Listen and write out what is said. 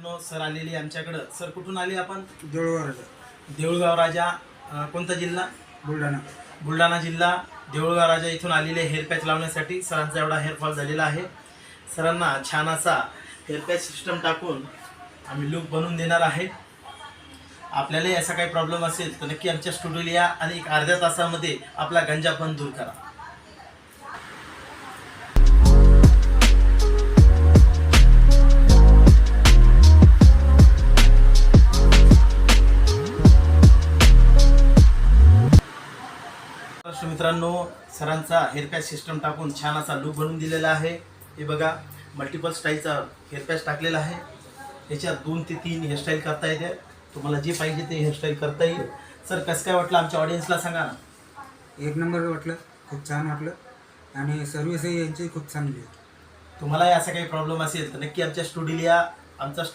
मित्रांनो, सर आलेली आमच्याकडं. सर कुठून आले आपण? देऊळगाव देऊळगाव राजा. कोणता जिल्हा? बुलढाणा. बुलढाणा जिल्हा. देऊळगाव राजा इथून आलेले हेअर पॅच लावण्यासाठी. सरांचा एवढा हेअरफॉल झालेला आहे. सरांना छान असा हेअर पॅच सिस्टम टाकून आम्ही लुक बनवून देणार आहे. आपल्यालाही असा काही प्रॉब्लेम असेल तर नक्की आमच्या स्टुडिओला या आणि एक अर्ध्या तासामध्ये आपला गंजा पण दूर करा. मित्रांनो, सरांचा हेअर पॅच सिस्टम टाकून छान असा लुक बनवून दिलेला आहे. हे बघा, मल्टिपल स्टाईलचा हेअर पॅच टाकलेला आहे. याच्यात 2 ते 3 हेअरस्टाईल करता येते. तुम्हाला जे पाहिजे ते हेअरस्टाईल करता येईल. सर, कसं काय वाटलं आमच्या ऑडियन्सला सांगा ना. एक नंबर वाटलं, खूप छान वाटलं आणि सर्व्हिसही यांची खूप चांगली आहे. तुम्हालाही असा काही प्रॉब्लेम असेल तर नक्की आमच्या स्टुडिओला या. आमचा